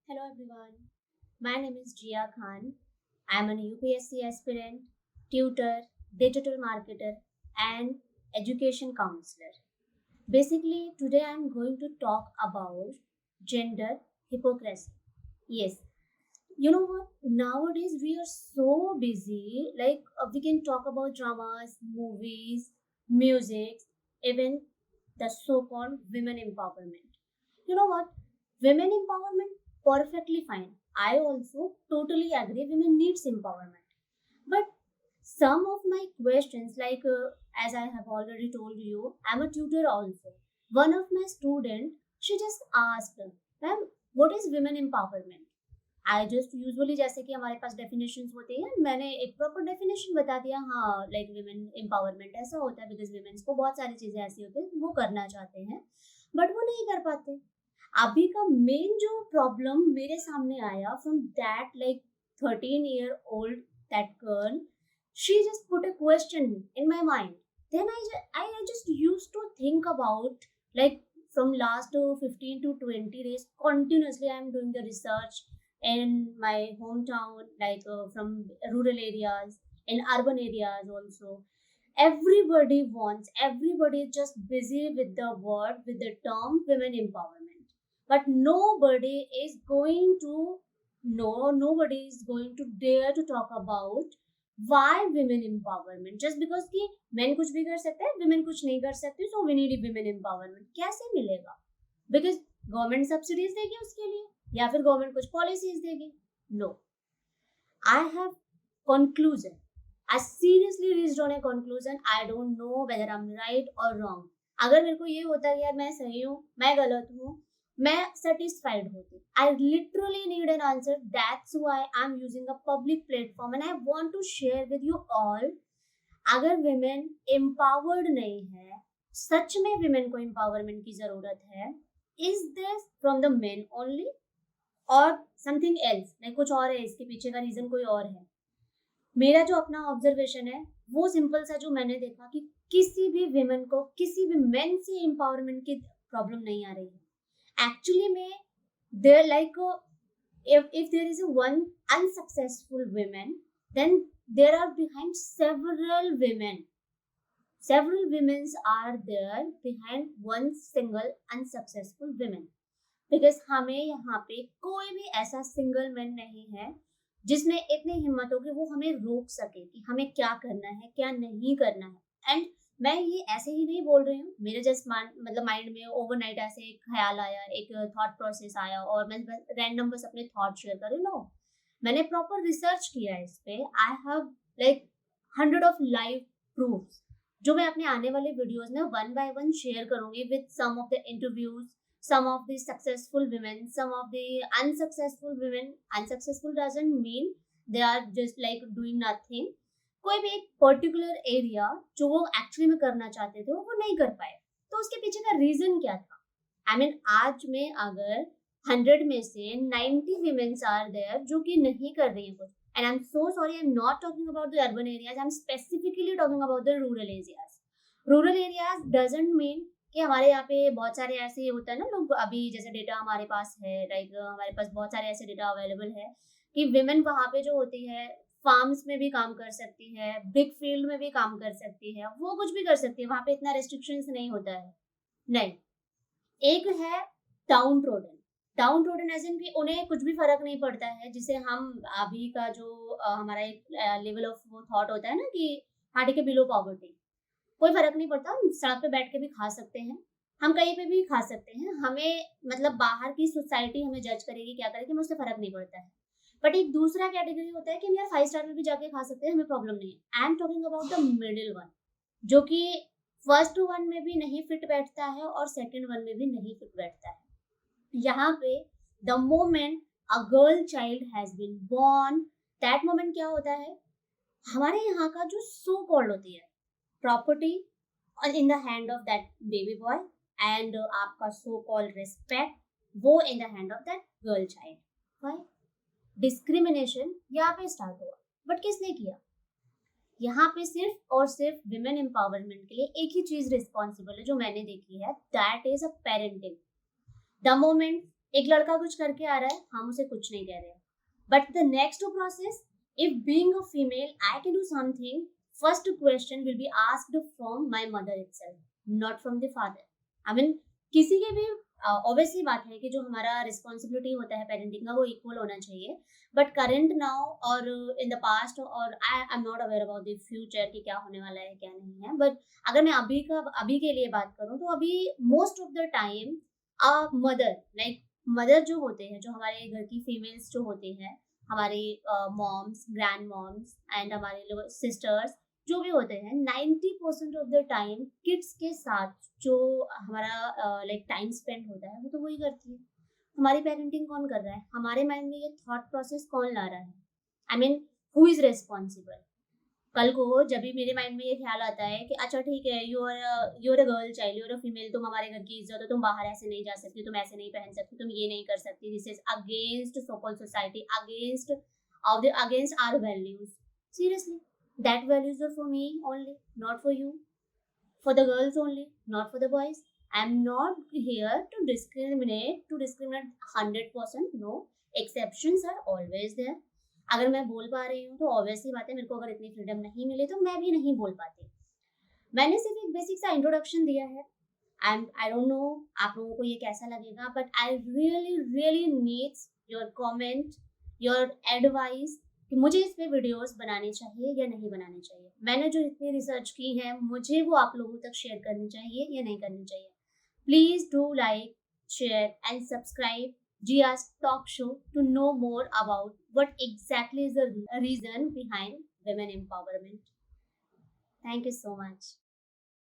Hello everyone, my name is Jia Khan. I am an UPSC aspirant, tutor, digital marketer, and education counselor. Basically, today I am going to talk about gender hypocrisy. Yes, you know what? Nowadays we are so busy, we can talk about dramas, movies, music, even the so called women empowerment. You know what? Women empowerment perfectly fine. I also totally agree women needs empowerment. But some of my questions as I have already told you, I'm a tutor also. One of my student, she just asked, "Ma'am, what is women empowerment?" I just usually जैसे कि हमारे पास definitions होती हैं, मैंने एक proper definition बता दिया। हाँ, लाइक विमेन एम्पावरमेंट ऐसा होता है बिकॉज विमेन्स को बहुत सारी चीजें ऐसी होती है वो करना चाहते हैं बट वो नहीं कर पाते। अभी का मेन जो प्रॉब्लम मेरे सामने आया from that like 13 year old that girl, she just put a question in my mind. Then I just used to think about like from last 15 to 20 days continuously I am doing the research in my hometown, from rural areas, in urban areas also. Everybody is just busy with the word, with the term women empowerment. But nobody is going to dare to talk about why women empowerment. Just because कि men कुछ भी कर सकते हैं, women कुछ नहीं कर सकती, so we need women empowerment. कैसे मिलेगा? Because गवर्नमेंट सब्सिडीज देगी उसके लिए या फिर गवर्नमेंट कुछ पॉलिसीज देगी। No, I have conclusion. I seriously reached on a conclusion. I don't know whether I am right और रॉन्ग। अगर मेरे को ये होता है यार मैं सही हूँ मैं गलत हूँ, मैं सेटिस्फाइड होती। I literally need an answer, that's why I am using a public platform and I want to share with you all. अगर विमेन एम्पावर्ड नहीं है, सच में विमेन को एम्पावरमेंट की जरूरत है, is this from the main only और something else, नहीं कुछ और है, इसके पीछे का रीजन कोई और है। मेरा जो अपना ऑब्जर्वेशन है वो सिंपल सा जो मैंने देखा कि किसी भी विमेन को किसी भी मेन से एम्पावरमेंट की प्रॉब्लम नहीं आ रही है। एक्चुअली में there like if there is a one unsuccessful women, then there are behind several women. Several women are there behind one single unsuccessful women. Because हमें यहाँ पे कोई भी ऐसा सिंगल मैन नहीं है जिसमें इतनी हिम्मत हो कि वो हमें रोक सके कि हमें क्या करना है क्या नहीं करना है। एंड मैं ये ऐसे ही नहीं बोल रही हूँ, मेरे जस्ट माइंड में ओवरनाइट ऐसे एक ख्याल आया, एक थॉट प्रोसेस आया और मैं रैंडम बस अपने थॉट शेयर कर रही हूँ। मैंने प्रॉपर रिसर्च किया है इस पे। I have like 100 of live proofs जो मैं अपने आने वाले वीडियोस में वन बाय वन शेयर करूंगी with some of the interviews, some of the successful women, some of the unsuccessful women. Unsuccessful doesn't mean they are just like doing nothing. कोई भी एक पर्टिकुलर एरिया जो वो actually में करना चाहते थे वो नहीं कर पाए, तो उसके पीछे का रीजन क्या था? आई मीन आज में अगर 100 में से 90 women आर देयर जो कि नहीं कर रही है कुछ, and I am so sorry, I am not talking about the urban areas, I am specifically talking about the rural areas. Rural areas doesn't mean कि हमारे यहाँ पे बहुत सारे ऐसे होता है ना, लोग अभी जैसे डेटा हमारे पास है, हमारे पास बहुत सारे ऐसे डेटा अवेलेबल है कि विमेन वहाँ पे जो होती है फार्म्स में भी काम कर सकती है, बिग फील्ड में भी काम कर सकती है, वो कुछ भी कर सकती है, वहाँ पे इतना रेस्ट्रिक्शंस नहीं होता है। नहीं, एक है downtrodden. Downtrodden as in कि उन्हें कुछ भी फर्क नहीं पड़ता है, जिसे हम अभी का जो हमारा एक लेवल ऑफ थॉट होता है ना कि हाँ ठीक है बिलो पॉवर्टी, कोई फर्क नहीं पड़ता, हम सड़क पे बैठ के भी खा सकते हैं, हम कहीं पे भी खा सकते हैं, हमें मतलब बाहर की सोसाइटी हमें जज करेगी क्या करेगी हमें उससे फर्क नहीं पड़ता है। बट एक दूसरा कैटेगरी होता है कि हम यार 5 स्टार में भी जाके खा सकते हैं, हमें प्रॉब्लम नहीं है। I am talking about the middle one, जो कि फर्स्ट वन में भी नहीं फिट बैठता है और सेकंड वन में भी नहीं फिट बैठता है। यहाँ पे the moment a girl child has been born, that moment क्या होता है, हमारे यहाँ का जो सो कॉल्ड होती है property in the hand of that baby boy and आपका so called respect वो in the hand of that girl child। why discrimination यहाँ पे स्टार्ट हुआ, बट किसने किया? यहाँ पे सिर्फ और सिर्फ विमेन एम्पावरमेंट के लिए एक ही चीज रिस्पॉन्सिबल है जो मैंने देखी है, that is a parenting. The moment एक लड़का कुछ करके आ रहा है, हम उसे कुछ नहीं कह रहे हैं, but the next process, if being a female I can do something, first question will be asked from my mother itself, not from the father. I mean किसी के भी ऑब्वियसली बात है कि जो हमारा रिस्पॉन्सिबिलिटी होता है पेरेंटिंग का वो इक्वल होना चाहिए, बट करेंट नाउ और इन द पास्ट, और I am not aware about the future कि क्या होने वाला है क्या नहीं है, बट अगर मैं अभी के लिए बात करूं तो अभी most of the time mother, like mother जो होते हैं, जो हमारे घर की फीमेल्स जो होते हैं, हमारे मॉम्स, ग्रैंड मॉम्स एंड हमारे सिस्टर्स जो भी होते हैं, 90% ऑफ द टाइम किड्स के साथ जो हमारा लाइक टाइम स्पेंड होता है वो तो वही करती है। हमारी पेरेंटिंग कौन कर रहा है? हमारे माइंड में ये थॉट प्रोसेस कौन ला रहा है? I mean who is responsible? कल को जब भी मेरे माइंड में ये ख्याल आता है कि अच्छा ठीक है, you are a girl child, you are a female, तुम हमारे घर की इज्जत हो, तुम बाहर ऐसे नहीं जा सकती, तुम ऐसे नहीं पहन सकती, तुम ये नहीं कर सकती, this is against so called society, against our values. Seriously, that values are for me only, not for you, for the girls only, not for the boys. I'm not here to discriminate 100%. No, exceptions are always there. अगर मैं बोल पा रही हूँ तो obviously बात है, मेरे को अगर इतनी फ्रीडम नहीं मिले तो मैं भी नहीं बोल पाती। मैंने सिर्फ एक बेसिक सा इंट्रोडक्शन दिया है, एंड आई डोंट नो आप लोगों को ये कैसा लगेगा, but I really really needs your comment, your advice कि मुझे इस पे वीडियोस बनाने चाहिए या नहीं बनाने चाहिए। मैंने जो इतनी रिसर्च की है मुझे वो आप लोगों तक शेयर करनी चाहिए या नहीं करनी चाहिए। Please do like, share and subscribe Gia's talk show to know more about what exactly is the reason behind women empowerment. Thank you so much.